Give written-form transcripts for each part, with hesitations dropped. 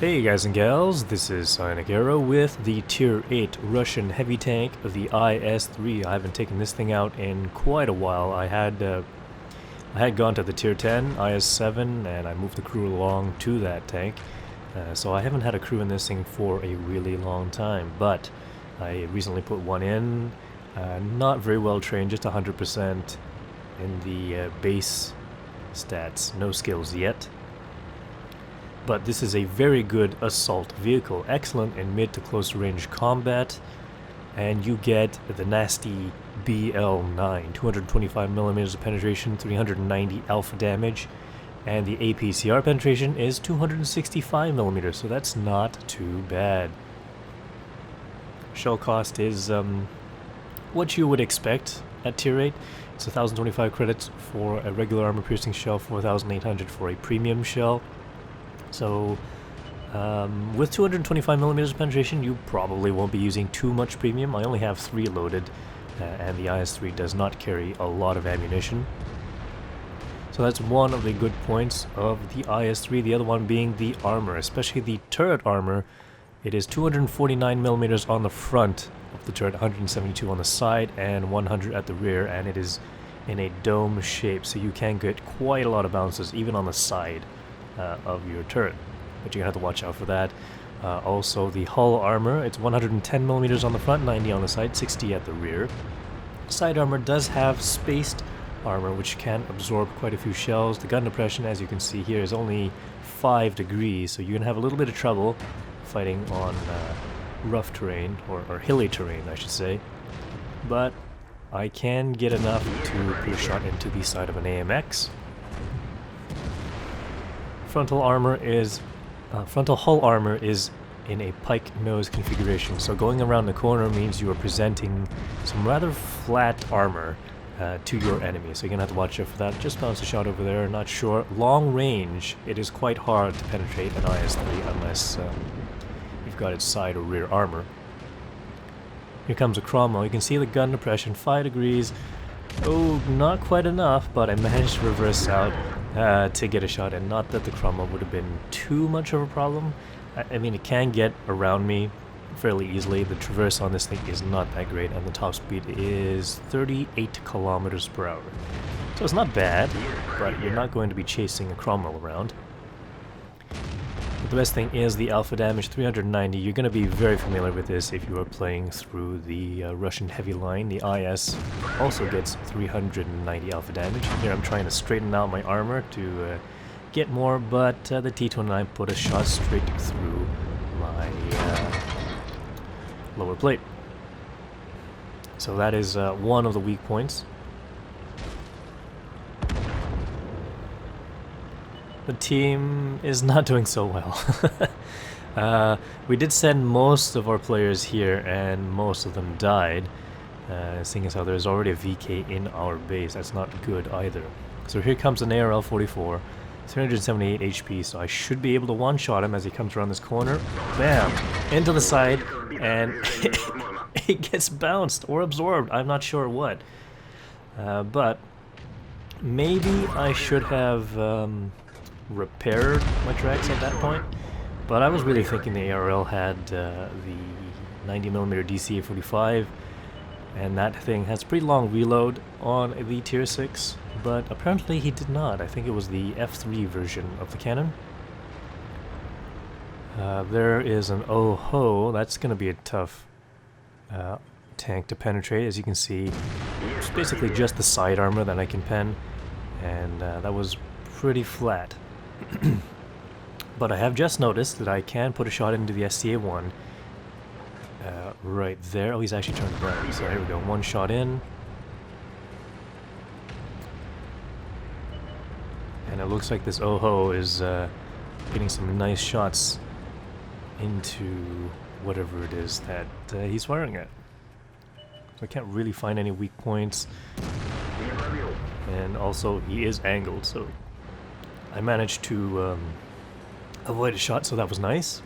Hey guys and gals, this is Sonic Arrow with the Tier 8 Russian heavy tank, the IS-3. I haven't taken this thing out in quite a while. I had gone to the Tier 10 IS-7 and I moved the crew along to that tank. So I haven't had a crew in this thing for a really long time, but I recently put one in, not very well trained, just 100% in the base stats, no skills yet. But this is a very good assault vehicle, excellent in mid to close range combat, and you get the nasty BL9, 225mm of penetration, 390 alpha damage, and the APCR penetration is 265mm, so that's not too bad. Shell cost is what you would expect at Tier 8. It's 1,025 credits for a regular armor piercing shell, 4,800 for a premium shell. So, with 225mm of penetration, you probably won't be using too much premium. I only have 3 loaded, and the IS-3 does not carry a lot of ammunition. So that's one of the good points of the IS-3, the other one being the armor, especially the turret armor. It is 249mm on the front of the turret, 172 on the side, and 100 at the rear, and it is in a dome shape, so you can get quite a lot of bounces, even on the side of your turret, but you're gonna have to watch out for that. Also, the hull armor, it's 110mm on the front, 90 on the side, 60 at the rear. Side armor does have spaced armor, which can absorb quite a few shells. The gun depression, as you can see here, is only 5 degrees, so you're gonna have a little bit of trouble fighting on rough terrain, or hilly terrain, I should say. But I can get enough to put a shot into the side of an AMX. Frontal hull armor is in a pike nose configuration, so going around the corner means you are presenting some rather flat armor to your enemy, so you're gonna have to watch out for that. Just bounced a shot over there, not sure. Long range, it is quite hard to penetrate an IS-3 unless you've got its side or rear armor. Here comes a Cromwell. You can see the gun depression, 5 degrees. Oh, not quite enough, but I managed to reverse out to get a shot in. Not that the Cromwell would have been too much of a problem. I mean, it can get around me fairly easily. The traverse on this thing is not that great, and the top speed is 38 kilometers per hour. So it's not bad, but you're not going to be chasing a Cromwell around. But the best thing is the alpha damage, 390. You're going to be very familiar with this if you are playing through the Russian heavy line. The IS also gets 390 alpha damage. Here I'm trying to straighten out my armor to get more, but the T-29 put a shot straight through my lower plate. So that is one of the weak points. The team is not doing so well. We did send most of our players here, and most of them died. Seeing as how there's already a VK in our base, that's not good either. So here comes an ARL-44, 378 HP, so I should be able to one-shot him as he comes around this corner. Bam! Into the side, and it gets bounced or absorbed, I'm not sure what. But maybe I should have repaired my tracks at that point, but I was really thinking the ARL had the 90mm DC-45, and that thing has pretty long reload on the Tier 6, but apparently he did not. I think it was the F3 version of the cannon. There is an Oh-Ho. That's going to be a tough tank to penetrate. As you can see, it's basically just the side armor that I can pen, and that was pretty flat. But I have just noticed that I can put a shot into the STA-1 right there. Oh, he's actually turned around. So here we go. One shot in. And it looks like this Oh-Ho is getting some nice shots into whatever it is that he's firing at. So I can't really find any weak points. And also, he is angled, so I managed to avoid a shot, so that was nice.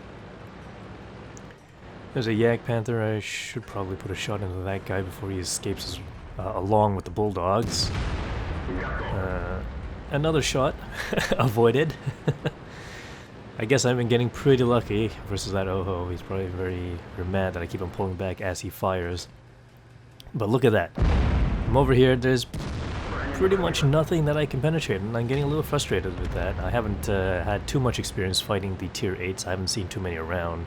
There's a Yak Panther. I should probably put a shot into that guy before he escapes along with the Bulldogs. Another shot avoided. I guess I've been getting pretty lucky versus that Oho. He's probably very mad that I keep on pulling back as he fires. But look at that. I'm over here, there's pretty much nothing that I can penetrate, and I'm getting a little frustrated with that. I haven't had too much experience fighting the Tier 8s. I haven't seen too many around.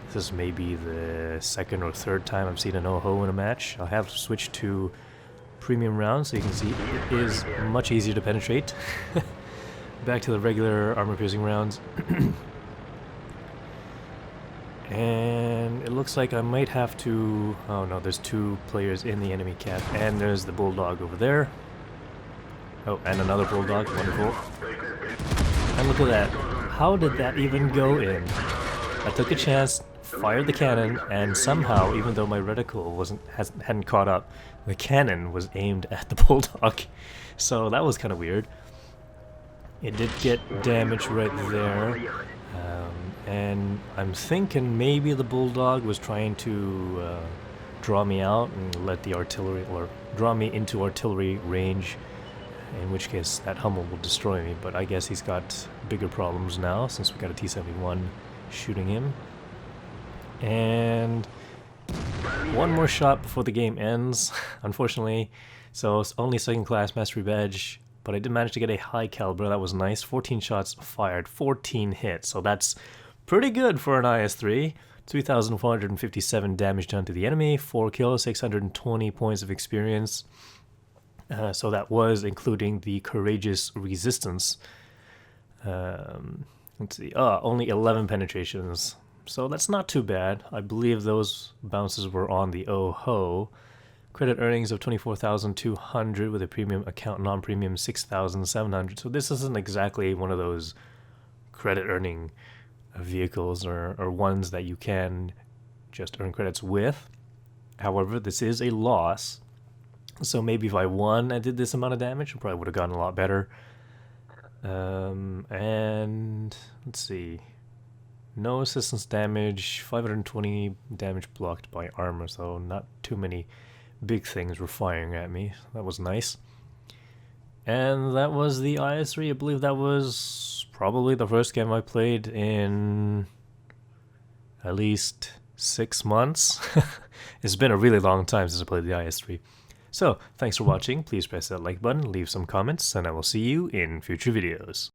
This is maybe the second or third time I've seen an Oho in a match. I have switched to premium rounds, so you can see it is much easier to penetrate. Back to the regular armor-piercing rounds. And it looks like I might have to... Oh no, there's two players in the enemy camp, and there's the bulldog over there. Oh, and another bulldog, wonderful. And look at that. How did that even go in? I took a chance, fired the cannon, and somehow, even though my reticle hadn't caught up, the cannon was aimed at the bulldog. So that was kind of weird. It did get damage right there. And I'm thinking maybe the bulldog was trying to draw me out and let the artillery, or draw me into artillery range, in which case that Hummel will destroy me. But I guess he's got bigger problems now since we got a T-71 shooting him. And one more shot before the game ends, unfortunately. So it's only second class mastery badge, but I did manage to get a high caliber. That was nice. 14 shots fired, 14 hits. So that's pretty good for an IS-3. 3,457 damage done to the enemy, 4 kills, 620 points of experience. So that was including the courageous resistance. Let's see. Only 11 penetrations. So that's not too bad. I believe those bounces were on the Oho. Credit earnings of 24,200 with a premium account, non-premium 6,700. So this isn't exactly one of those credit earning vehicles or ones that you can just earn credits with. However, this is a loss. So maybe if I won and did this amount of damage, I probably would have gotten a lot better. And let's see. No assistance damage, 520 damage blocked by armor, so not too many big things were firing at me. That was nice. And that was the IS-3. I believe that was probably the first game I played in at least 6 months. It's been a really long time since I played the IS-3. So, thanks for watching. Please press that like button, leave some comments, and I will see you in future videos.